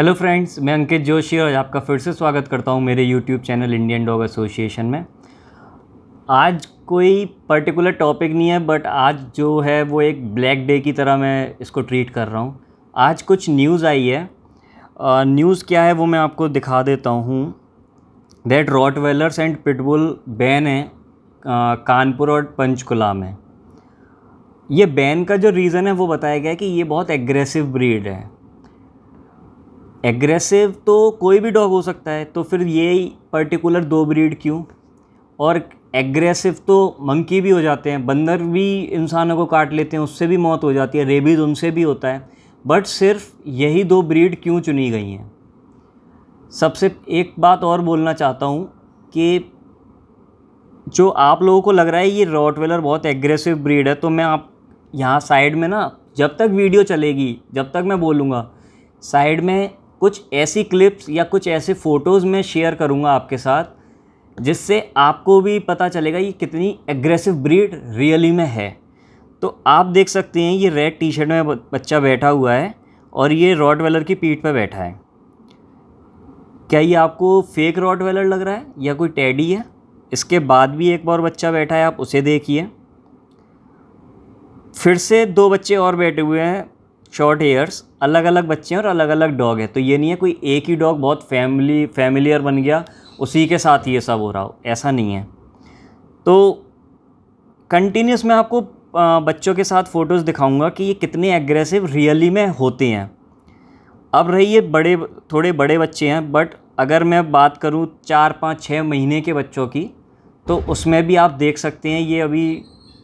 Hello friends, मैं अंकित जोशी और आपका फिर से स्वागत करता हूं मेरे YouTube channel Indian dog association में। आज कोई पर्टिकुलर टॉपिक नहीं है, बट आज जो है वो एक ब्लैक डे की तरह मैं इसको ट्रीट कर रहा हूं। आज कुछ न्यूज़ आई है। न्यूज़ क्या है वो मैं आपको दिखा देता हूं। दैट रॉटवेलर्स एंड पिटबुल बैन है कानपुर और पंचकुला में। ये बैन का जो रीज़न है वो बताया गया है कि ये बहुत एग्रेसिव ब्रीड है। एग्रेसिव तो कोई भी डॉग हो सकता है, तो फिर ये पर्टिकुलर दो ब्रीड क्यों? और एग्रेसिव तो मंकी भी हो जाते हैं, बंदर भी इंसानों को काट लेते हैं, उससे भी मौत हो जाती है, रेबीज़ उनसे भी होता है, बट सिर्फ यही दो ब्रीड क्यों चुनी गई हैं? सबसे एक बात और बोलना चाहता हूँ कि जो आप लोगों को लग रहा है ये रॉटवेलर बहुत एग्रेसिव ब्रीड है, तो मैं आप यहाँ साइड में ना, जब तक वीडियो चलेगी, जब तक मैं बोलूँगा, साइड में कुछ ऐसी क्लिप्स या कुछ ऐसे फ़ोटोज़ मैं शेयर करूँगा आपके साथ, जिससे आपको भी पता चलेगा ये कितनी एग्रेसिव ब्रीड रियली में है। तो आप देख सकते हैं ये रेड टी शर्ट में बच्चा बैठा हुआ है और ये रॉटवेलर की पीठ पर बैठा है। क्या ये आपको फेक रॉटवेलर लग रहा है या कोई टेडी है? इसके बाद भी एक और बच्चा बैठा है, आप उसे देखिए। फिर से दो बच्चे और बैठे हुए हैं, शॉर्ट हेयर्स, अलग अलग बच्चे हैं और अलग अलग डॉग है। तो ये नहीं है कोई एक ही डॉग बहुत फैमिलियर बन गया, उसी के साथ ये सब हो रहा हो, ऐसा नहीं है। तो कंटिन्यूस मैं आपको बच्चों के साथ फ़ोटोज़ दिखाऊंगा कि ये कितने एग्रेसिव रियली में होते हैं। अब रही ये थोड़े बड़े बच्चे हैं, बट अगर मैं बात करूँ 4, 5, 6 महीने के बच्चों की, तो उसमें भी आप देख सकते हैं ये अभी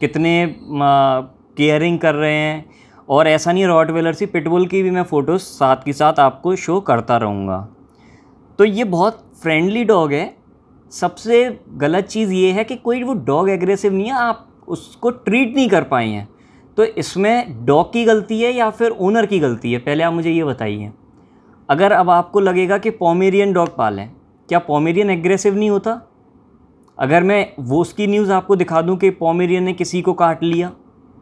कितने केयरिंग कर रहे हैं। और ऐसा नहीं, रॉटवेलर सी पिटबुल की भी मैं फ़ोटोज़ साथ के साथ आपको शो करता रहूँगा। तो ये बहुत फ्रेंडली डॉग है। सबसे गलत चीज़ ये है कि कोई वो डॉग एग्रेसिव नहीं है, आप उसको ट्रीट नहीं कर पाए हैं। तो इसमें डॉग की गलती है या फिर ओनर की गलती है? पहले आप मुझे ये बताइए। अगर अब आपको लगेगा कि पोमेरियन डॉग पालें, क्या पोमेरियन एग्रेसिव नहीं होता? अगर मैं वो उसकी न्यूज़ आपको दिखा दूँ कि पोमेरियन ने किसी को काट लिया,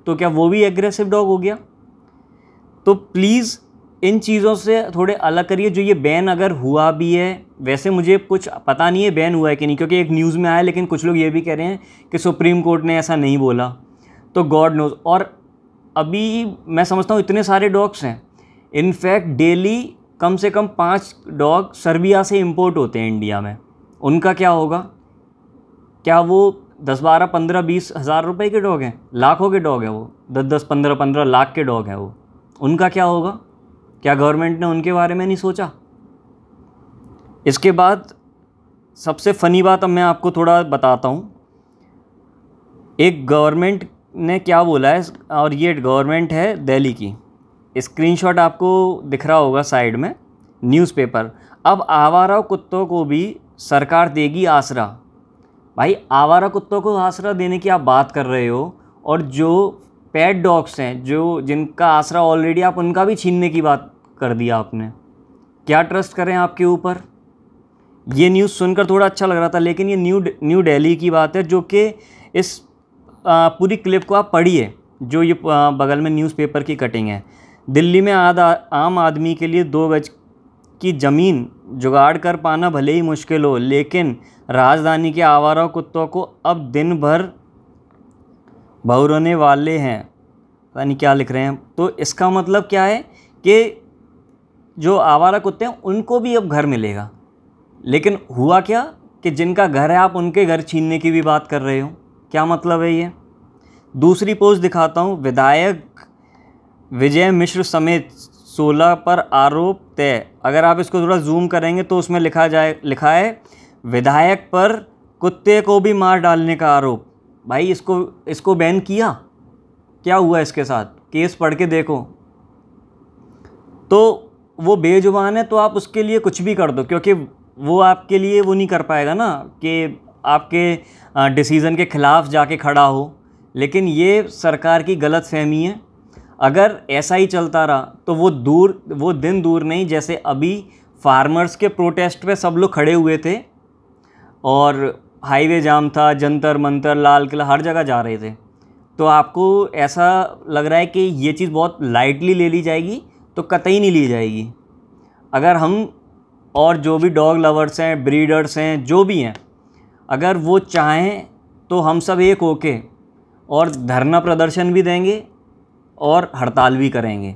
तो क्या वो भी एग्रेसिव डॉग हो गया? तो प्लीज़ इन चीज़ों से थोड़े अलग करिए। जो ये बैन अगर हुआ भी है, वैसे मुझे कुछ पता नहीं है बैन हुआ है कि नहीं, क्योंकि एक न्यूज़ में आया, लेकिन कुछ लोग ये भी कह रहे हैं कि सुप्रीम कोर्ट ने ऐसा नहीं बोला, तो गॉड नोज़। और अभी मैं समझता हूँ इतने सारे डॉग्स हैं, इनफैक्ट डेली कम से कम 5 डॉग सर्बिया से इंपोर्ट होते हैं इंडिया में। उनका क्या होगा? क्या वो 10, 12, 15, 20 हज़ार रुपये के डॉग हैं? लाखों के डॉग हैं वो, 10, 15, 15 लाख के डॉग हैं वो। उनका क्या होगा? क्या गवर्नमेंट ने उनके बारे में नहीं सोचा? इसके बाद सबसे फ़नी बात अब मैं आपको थोड़ा बताता हूँ। एक गवर्नमेंट ने क्या बोला है, और ये गवर्नमेंट है दिल्ली की। स्क्रीनशॉट आपको दिख रहा होगा साइड में, न्यूज़पेपर। अब आवारा कुत्तों को भी सरकार देगी आसरा। भाई, आवारा कुत्तों को आसरा देने की आप बात कर रहे हो, और जो पेट डॉग्स हैं, जो जिनका आसरा ऑलरेडी, आप उनका भी छीनने की बात कर दिया आपने। क्या ट्रस्ट करें आपके ऊपर? ये न्यूज़ सुनकर थोड़ा अच्छा लग रहा था, लेकिन ये न्यू दिल्ली की बात है, जो कि इस पूरी क्लिप को आप पढ़िए, जो ये बगल में न्यूज़पेपर की कटिंग है। दिल्ली में आम आदमी के लिए 2 गज की ज़मीन जुगाड़ कर पाना भले ही मुश्किल हो, लेकिन राजधानी के आवारा कुत्तों को अब दिन भर भौंकने वाले हैं। पता नहीं क्या लिख रहे हैं। तो इसका मतलब क्या है कि जो आवारा कुत्ते हैं उनको भी अब घर मिलेगा। लेकिन हुआ क्या कि जिनका घर है, आप उनके घर छीनने की भी बात कर रहे हो। क्या मतलब है ये? दूसरी पोस्ट दिखाता हूँ। विधायक विजय मिश्र समेत 16 पर आरोप तय। अगर आप इसको थोड़ा जूम करेंगे तो उसमें लिखा है विधायक पर कुत्ते को भी मार डालने का आरोप। भाई, इसको बैन किया? क्या हुआ इसके साथ? केस पढ़ के देखो। तो वो बेजुबान है, तो आप उसके लिए कुछ भी कर दो, क्योंकि वो आपके लिए वो नहीं कर पाएगा ना कि आपके डिसीज़न के ख़िलाफ़ जाके खड़ा हो। लेकिन ये सरकार की गलतफहमी है। अगर ऐसा ही चलता रहा तो वो दिन दूर नहीं, जैसे अभी फार्मर्स के प्रोटेस्ट पे सब लोग खड़े हुए थे और हाईवे जाम था, जंतर मंतर, लाल किला, हर जगह जा रहे थे। तो आपको ऐसा लग रहा है कि ये चीज़ बहुत लाइटली ले ली जाएगी, तो कतई नहीं ली जाएगी। अगर हम और जो भी डॉग लवर्स हैं, ब्रीडर्स हैं, जो भी हैं, अगर वो चाहें तो हम सब एक होके और धरना प्रदर्शन भी देंगे और हड़ताल भी करेंगे।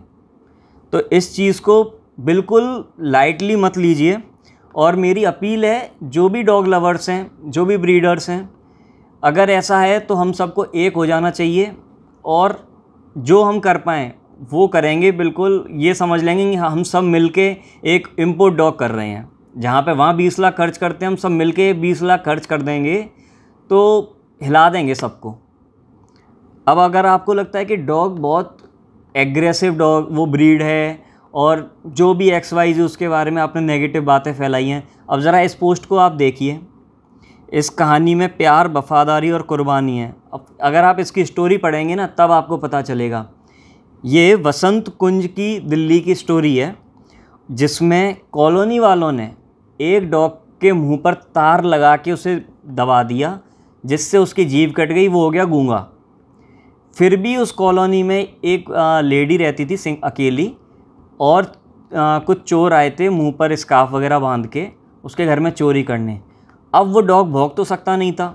तो इस चीज़ को बिल्कुल लाइटली मत लीजिए। और मेरी अपील है, जो भी डॉग लवर्स हैं, जो भी ब्रीडर्स हैं, अगर ऐसा है तो हम सबको एक हो जाना चाहिए और जो हम कर पाएँ वो करेंगे। बिल्कुल ये समझ लेंगे कि हम सब मिलके एक इम्पोर्ट डॉग कर रहे हैं। जहाँ पे वहाँ 20 लाख खर्च करते हैं, हम सब मिलके 20 लाख खर्च कर देंगे तो हिला देंगे सबको। अब अगर आपको लगता है कि डॉग बहुत एग्रेसिव डॉग वो ब्रीड है और जो भी XYZ उसके बारे में आपने नेगेटिव बातें फैलाई हैं, अब ज़रा इस पोस्ट को आप देखिए। इस कहानी में प्यार, वफ़ादारी और कुर्बानी है। अब अगर आप इसकी स्टोरी पढ़ेंगे ना, तब आपको पता चलेगा। ये वसंत कुंज की दिल्ली की स्टोरी है, जिसमें कॉलोनी वालों ने एक डॉग के मुंह पर तार लगा के उसे दबा दिया, जिससे उसकी जीभ कट गई, वो हो गया गूंगा। फिर भी उस कॉलोनी में एक लेडी रहती थी अकेली, और कुछ चोर आए थे मुंह पर स्कार्फ वगैरह बांध के उसके घर में चोरी करने। अब वो डॉग भौंक तो सकता नहीं था,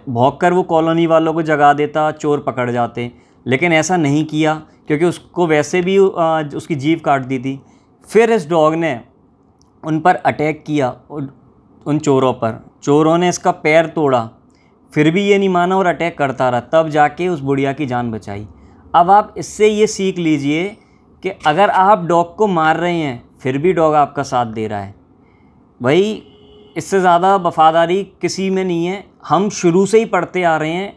भौंक कर वो कॉलोनी वालों को जगा देता, चोर पकड़ जाते, लेकिन ऐसा नहीं किया क्योंकि उसको वैसे भी उसकी जीभ काट दी थी। फिर इस डॉग ने उन पर अटैक किया, उन चोरों पर। चोरों ने इसका पैर तोड़ा, फिर भी ये नहीं माना और अटैक करता रहा, तब जाके उस बुढ़िया की जान बचाई। अब आप इससे ये सीख लीजिए कि अगर आप डॉग को मार रहे हैं फिर भी डॉग आपका साथ दे रहा है, भाई इससे ज़्यादा वफ़ादारी किसी में नहीं है। हम शुरू से ही पढ़ते आ रहे हैं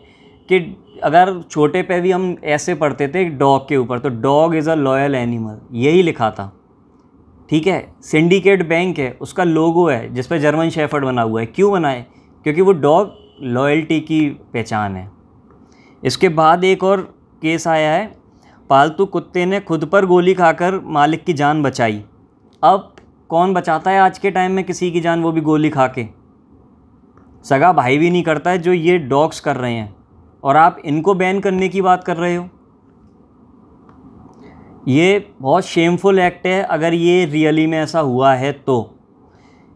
कि अगर छोटे पे भी हम ऐसे पढ़ते थे डॉग के ऊपर, तो dog is a loyal animal, यही लिखा था। ठीक है, सिंडिकेट बैंक है, उसका लोगो है जिस पर जर्मन शेफर्ड बना हुआ है। क्यों बना है? क्योंकि वो डॉग लॉयल्टी की पहचान है। इसके बाद एक और केस आया है, पालतू कुत्ते ने खुद पर गोली खाकर मालिक की जान बचाई। अब कौन बचाता है आज के टाइम में किसी की जान, वो भी गोली खा के? सगा भाई भी नहीं करता है जो ये डॉग्स कर रहे हैं, और आप इनको बैन करने की बात कर रहे हो। ये बहुत शेमफुल एक्ट है अगर ये रियली में ऐसा हुआ है तो।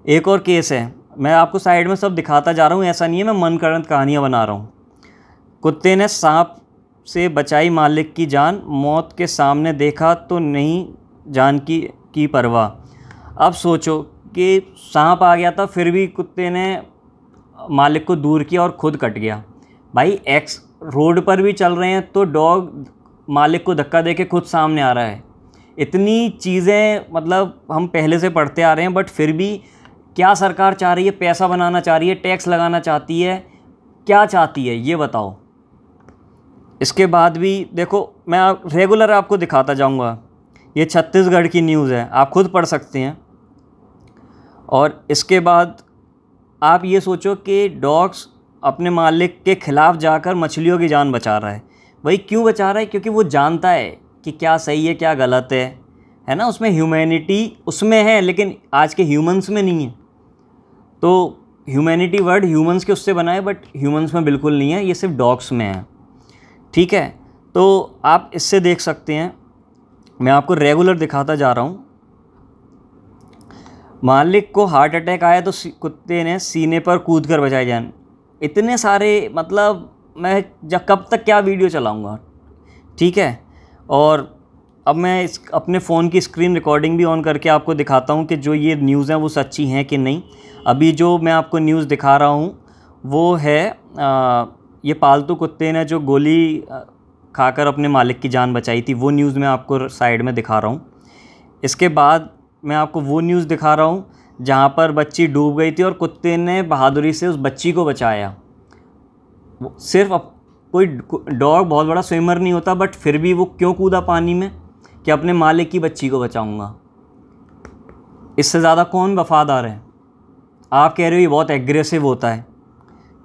एक और केस है, मैं आपको साइड में सब दिखाता जा रहा हूँ, ऐसा नहीं है मैं मनगढ़ंत कहानियाँ बना रहा हूँ। कुत्ते ने सांप से बचाई मालिक की जान, मौत के सामने देखा तो नहीं जान की परवाह। अब सोचो कि सांप आ गया था, फिर भी कुत्ते ने मालिक को दूर किया और खुद कट गया। भाई एक्स रोड पर भी चल रहे हैं तो डॉग मालिक को धक्का दे के खुद सामने आ रहा है। इतनी चीज़ें मतलब हम पहले से पढ़ते आ रहे हैं, बट फिर भी क्या सरकार चाह रही है? पैसा बनाना चाह रही है, टैक्स लगाना चाहती है, क्या चाहती है ये बताओ। इसके बाद भी देखो, मैं रेगुलर आपको दिखाता जाऊंगा। ये छत्तीसगढ़ की न्यूज़ है, आप खुद पढ़ सकते हैं। और इसके बाद आप ये सोचो कि डॉग्स अपने मालिक के ख़िलाफ़ जाकर मछलियों की जान बचा रहा है। भाई क्यों बचा रहा है? क्योंकि वो जानता है कि क्या सही है क्या गलत है ना। उसमें ह्यूमैनिटी उसमें है, लेकिन आज के ह्यूमंस में नहीं है। तो ह्यूमैनिटी वर्ड ह्यूमंस के उससे बना है, बट ह्यूमंस में बिल्कुल नहीं है, ये सिर्फ डॉग्स में है। ठीक है, तो आप इससे देख सकते हैं, मैं आपको रेगुलर दिखाता जा रहा हूँ। मालिक को हार्ट अटैक आया तो कुत्ते ने सीने पर कूद कर बचाई जान। इतने सारे, मतलब मैं कब तक क्या वीडियो चलाऊँगा। ठीक है, और अब मैं अपने फ़ोन की स्क्रीन रिकॉर्डिंग भी ऑन करके आपको दिखाता हूँ कि जो ये न्यूज़ हैं वो सच्ची हैं कि नहीं। अभी जो मैं आपको न्यूज़ दिखा रहा हूँ वो है ये पालतू कुत्ते ने जो गोली खाकर अपने मालिक की जान बचाई थी, वो न्यूज़ मैं आपको साइड में दिखा रहा हूँ। इसके बाद मैं आपको वो न्यूज़ दिखा रहा हूँ जहाँ पर बच्ची डूब गई थी और कुत्ते ने बहादुरी से उस बच्ची को बचाया। सिर्फ कोई डॉग बहुत बड़ा स्विमर नहीं होता, बट फिर भी वो क्यों कूदा पानी में कि अपने मालिक की बच्ची को बचाऊंगा। इससे ज़्यादा कौन वफ़ादार है? आप कह रहे हो ये बहुत एग्रेसिव होता है।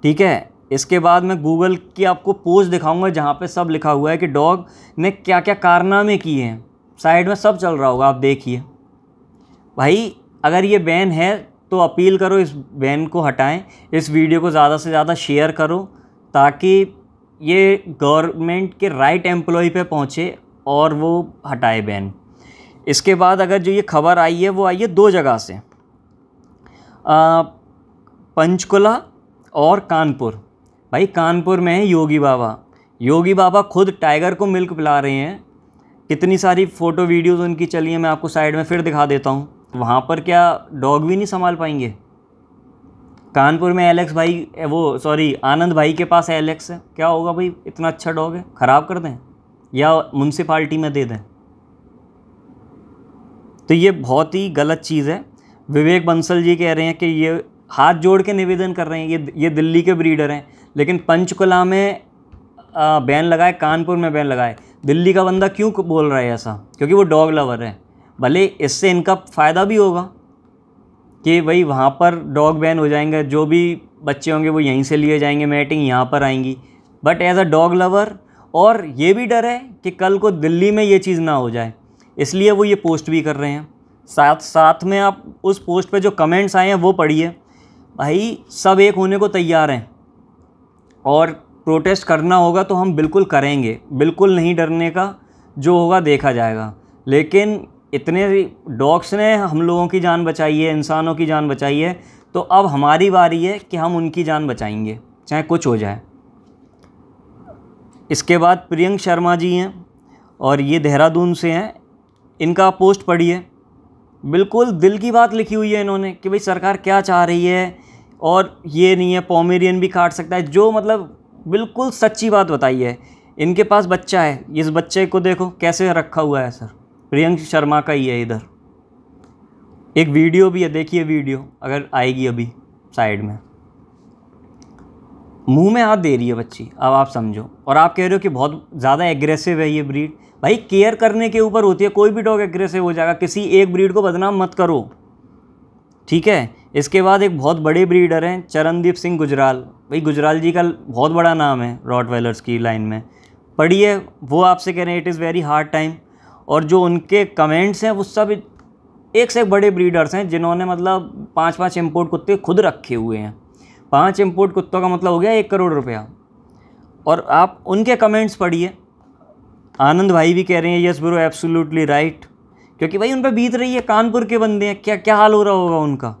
ठीक है, इसके बाद मैं गूगल की आपको पोस्ट दिखाऊंगा जहाँ पे सब लिखा हुआ है कि डॉग ने क्या क्या कारनामे किए हैं। साइड में सब चल रहा होगा, आप देखिए। भाई अगर ये बैन है तो अपील करो इस बैन को हटाएं। इस वीडियो को ज़्यादा से ज़्यादा शेयर करो ताकि ये गवर्नमेंट के राइट एम्प्लॉय पे पहुँचे और वो हटाए बैन। इसके बाद अगर जो ये खबर आई है वो आई है 2 जगह से, पंचकुला और कानपुर। भाई कानपुर में है योगी बाबा, योगी बाबा खुद टाइगर को मिल्क पिला रहे हैं। कितनी सारी फ़ोटो वीडियोज़ उनकी चली हैं, मैं आपको साइड में फिर दिखा देता हूँ। वहाँ पर क्या डॉग भी नहीं संभाल पाएंगे? कानपुर में एलेक्स भाई, वो सॉरी आनंद भाई के पास एलेक्स है, क्या होगा भाई? इतना अच्छा डॉग है, ख़राब कर दें या म्यूनसिपाल्टी में दे दें? तो ये बहुत ही गलत चीज़ है। विवेक बंसल जी कह रहे हैं कि ये हाथ जोड़ के निवेदन कर रहे हैं, ये दिल्ली के ब्रीडर हैं, लेकिन पंचकुला में बैन लगाए, कानपुर में बैन लगाए। दिल्ली का बंदा क्यों बोल रहा है ऐसा? क्योंकि वो डॉग लवर है। भले इससे इनका फ़ायदा भी होगा कि भाई वहाँ पर डॉग बैन हो जाएंगे, जो भी बच्चे होंगे वो यहीं से लिए जाएंगे, मैटिंग यहाँ पर आएंगी। But as a dog lover, और ये भी डर है कि कल को दिल्ली में ये चीज़ ना हो जाए, इसलिए वो ये पोस्ट भी कर रहे हैं। साथ में आप उस पोस्ट पे जो कमेंट्स आए हैं वो पढ़िए। भाई सब एक होने को तैयार हैं और प्रोटेस्ट करना होगा तो हम बिल्कुल करेंगे, बिल्कुल नहीं डरने का, जो होगा देखा जाएगा। लेकिन इतने डॉग्स ने हम लोगों की जान बचाई है, इंसानों की जान बचाई है, तो अब हमारी बारी है कि हम उनकी जान बचाएंगे, चाहे कुछ हो जाए। इसके बाद प्रियंक शर्मा जी हैं और ये देहरादून से हैं, इनका पोस्ट पढ़िए। बिल्कुल दिल की बात लिखी हुई है इन्होंने कि भाई सरकार क्या चाह रही है, और ये नहीं है पोमेरियन भी काट सकता है, जो मतलब बिल्कुल सच्ची बात बताई है। इनके पास बच्चा है, इस बच्चे को देखो कैसे रखा हुआ है सर, प्रियंक शर्मा का ही है। इधर एक वीडियो भी है, देखिए वीडियो अगर आएगी अभी साइड में। मुंह में हाथ दे रही है बच्ची, अब आप समझो। और आप कह रहे हो कि बहुत ज़्यादा एग्रेसिव है ये ब्रीड। भाई केयर करने के ऊपर होती है, कोई भी डॉग एग्रेसिव हो जाएगा, किसी एक ब्रीड को बदनाम मत करो, ठीक है। इसके बाद एक बहुत बड़े ब्रीडर हैं चरणदीप सिंह गुजराल। भाई गुजराल जी का बहुत बड़ा नाम है रॉटवेलर्स की लाइन में, पढ़िए। वो आपसे कह रहे हैं it is very hard time, और जो उनके कमेंट्स हैं वो सब एक से एक बड़े ब्रीडर्स हैं जिन्होंने मतलब 5-5 इम्पोर्ट कुत्ते खुद रखे हुए हैं। 5 इम्पोर्ट कुत्तों का मतलब हो गया 1 करोड़ रुपया। और आप उनके कमेंट्स पढ़िए। आनंद भाई भी कह रहे हैं यस ब्रो एब्सोल्युटली राइट, क्योंकि भाई उन पर बीत रही है, कानपुर के बंदे हैं, क्या क्या हाल हो रहा होगा उनका।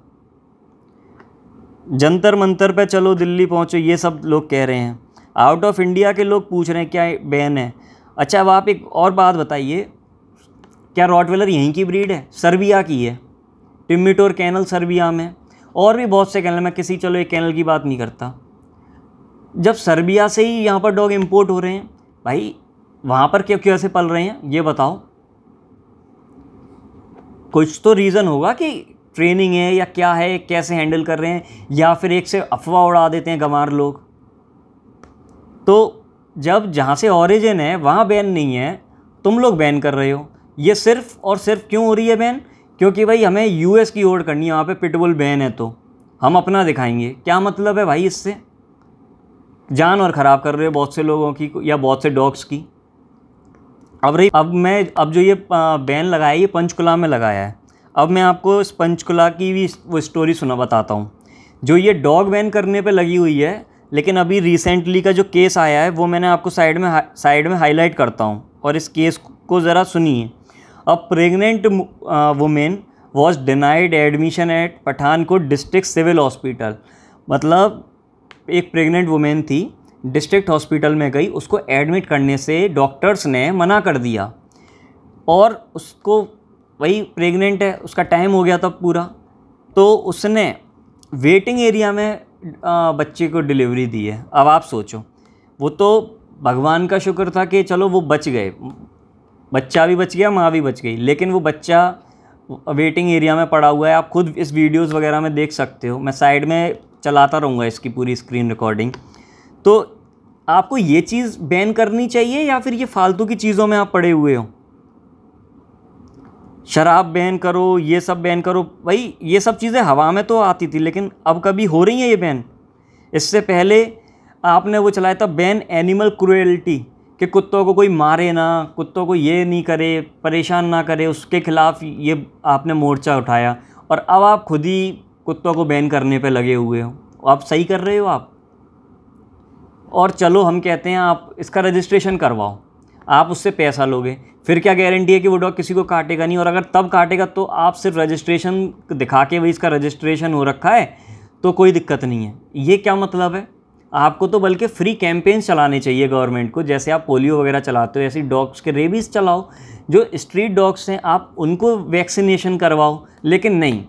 जंतर मंतर पे चलो दिल्ली पहुँचो, ये सब लोग कह रहे हैं। आउट ऑफ इंडिया के लोग पूछ रहे हैं क्या बैन है। अच्छा अब आप एक और बात बताइए, क्या रॉटवेलर यहीं की ब्रीड है? सर्बिया की है, टिम्मिटोर कैनल सर्बिया में, और भी बहुत से कैनल में, किसी चलो एक कैनल की बात नहीं करता। जब सर्बिया से ही यहाँ पर डॉग इंपोर्ट हो रहे हैं, भाई वहाँ पर क्यों ऐसे पल रहे हैं ये बताओ। कुछ तो रीज़न होगा कि ट्रेनिंग है या क्या है, कैसे हैंडल कर रहे हैं, या फिर एक से अफवाह उड़ा देते हैं गंवार लोग। तो जब जहाँ से ऑरिजिन है वहाँ बैन नहीं है, तुम लोग बैन कर रहे हो। ये सिर्फ और सिर्फ क्यों हो रही है बैन? क्योंकि भाई हमें यूएस की ओर करनी है, वहाँ पे पिटबुल बैन है तो हम अपना दिखाएंगे। क्या मतलब है भाई? इससे जान और ख़राब कर रहे हो बहुत से लोगों की या बहुत से डॉग्स की। अब जो ये बैन लगाया है ये पंचकुला में लगाया है। अब मैं आपको इस पंचकुला की भी वो स्टोरी बताता हूँ जो ये डॉग बैन करने पे लगी हुई है। लेकिन अभी रिसेंटली का जो केस आया है वो मैंने आपको साइड में हाईलाइट करता हूँ, और इस केस को ज़रा सुनिए। A pregnant women was denied admission at Pathankot district civil hospital. मतलब एक प्रेग्नेंट वुमेन थी, डिस्ट्रिक्ट हॉस्पिटल में गई, उसको एडमिट करने से डॉक्टर्स ने मना कर दिया, और उसको वही प्रेग्नेंट है, उसका टाइम हो गया था पूरा, तो उसने वेटिंग एरिया में बच्चे को डिलीवरी दी है। अब आप सोचो, वो तो भगवान का शुक्र था कि चलो वो बच गए, बच्चा भी बच गया, माँ भी बच गई, लेकिन वो बच्चा वेटिंग एरिया में पड़ा हुआ है। आप खुद इस वीडियोस वगैरह में देख सकते हो, मैं साइड में चलाता रहूँगा इसकी पूरी स्क्रीन रिकॉर्डिंग। तो आपको ये चीज़ बैन करनी चाहिए या फिर ये फालतू की चीज़ों में आप पड़े हुए हो? शराब बैन करो, ये सब बैन करो। भाई ये सब चीज़ें हवा में तो आती थी, लेकिन अब कभी हो रही हैं ये बैन? इससे पहले आपने वो चलाया था बैन एनिमल क्रूएल्टी, कि कुत्तों को कोई मारे ना, कुत्तों को ये नहीं करे, परेशान ना करे, उसके खिलाफ ये आपने मोर्चा उठाया, और अब आप खुद ही कुत्तों को बैन करने पे लगे हुए हो। आप सही कर रहे हो आप। और चलो हम कहते हैं आप इसका रजिस्ट्रेशन करवाओ। आप उससे पैसा लोगे, फिर क्या गारंटी है कि वो डॉग किसी को काटेगा नहीं। और अगर तब काटेगा तो आप सिर्फ रजिस्ट्रेशन दिखा के भाई इसका रजिस्ट्रेशन हो रखा है तो कोई दिक्कत नहीं है। ये क्या मतलब है? आपको तो बल्कि फ्री कैंपेन चलाने चाहिए गवर्नमेंट को, जैसे आप पोलियो वगैरह चलाते हो ऐसे डॉग्स के रेबीज़ चलाओ। जो स्ट्रीट डॉग्स हैं आप उनको वैक्सीनेशन करवाओ। लेकिन नहीं,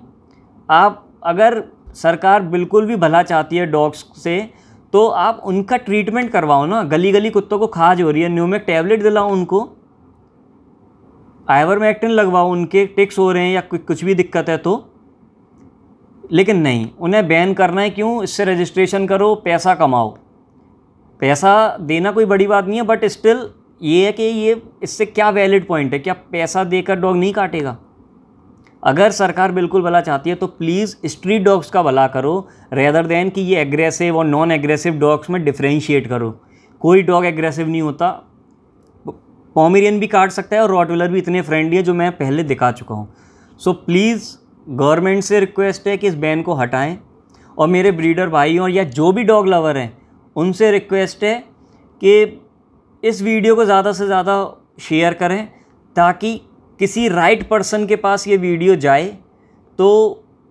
आप अगर सरकार बिल्कुल भी भला चाहती है डॉग्स से तो आप उनका ट्रीटमेंट करवाओ ना। गली गली कुत्तों को खाज हो रही है, न्यूमेक टैबलेट दिलाओ उनको, आइवरमेक्टिन लगवाओ, उनके टिक्स हो रहे हैं या कुछ भी दिक्कत है तो। लेकिन नहीं, उन्हें बैन करना है। क्यों? इससे रजिस्ट्रेशन करो, पैसा कमाओ। पैसा देना कोई बड़ी बात नहीं है, बट स्टिल ये है कि ये इससे क्या वैलिड पॉइंट है? क्या पैसा देकर डॉग नहीं काटेगा? अगर सरकार बिल्कुल भला चाहती है तो प्लीज़ स्ट्रीट डॉग्स का भला करो, रेदर देन कि ये एग्रेसिव और नॉन एग्रेसिव डॉग्स में डिफ्रेंशिएट करो। कोई डॉग एग्रेसिव नहीं होता, पोमेरियन भी काट सकता है और रॉटविलर भी इतने फ्रेंडली है जो मैं पहले दिखा चुका हूँ। सो प्लीज़ गवर्नमेंट से रिक्वेस्ट है कि इस बैन को हटाएं। और मेरे ब्रीडर भाई और या जो भी डॉग लवर हैं उनसे रिक्वेस्ट है कि इस वीडियो को ज़्यादा से ज़्यादा शेयर करें ताकि किसी राइट पर्सन के पास ये वीडियो जाए तो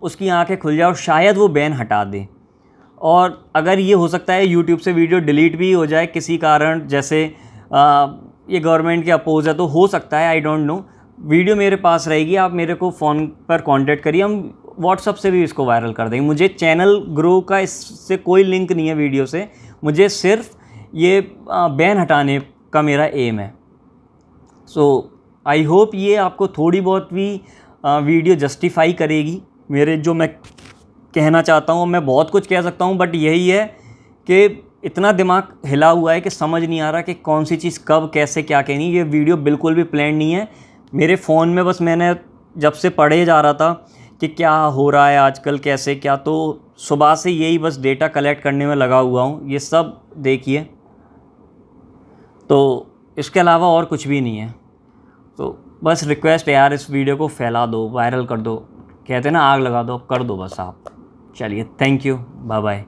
उसकी आंखें खुल जाए और शायद वो बैन हटा दे। और अगर ये हो सकता है यूट्यूब से वीडियो डिलीट भी हो जाए किसी कारण, जैसे ये गवर्नमेंट के अपोज है तो हो सकता है, आई डोंट नो। वीडियो मेरे पास रहेगी, आप मेरे को फ़ोन पर कांटेक्ट करिए, हम व्हाट्सअप से भी इसको वायरल कर देंगे। मुझे चैनल ग्रो का इससे कोई लिंक नहीं है वीडियो से, मुझे सिर्फ ये बैन हटाने का मेरा एम है। सो आई होप ये आपको थोड़ी बहुत भी वीडियो जस्टिफाई करेगी मेरे जो मैं कहना चाहता हूँ। मैं बहुत कुछ कह सकता हूँ बट यही है कि इतना दिमाग हिला हुआ है कि समझ नहीं आ रहा कि कौन सी चीज़ कब कैसे क्या कहनी। ये वीडियो बिल्कुल भी प्लान नहीं है मेरे फ़ोन में, बस मैंने जब से पढ़े जा रहा था कि क्या हो रहा है आजकल कैसे क्या, तो सुबह से यही बस डेटा कलेक्ट करने में लगा हुआ हूँ। ये सब देखिए, तो इसके अलावा और कुछ भी नहीं है। तो बस रिक्वेस्ट है यार, इस वीडियो को फैला दो, वायरल कर दो, कहते हैं ना आग लगा दो, कर दो बस आप। चलिए, थैंक यू, बाय बाय।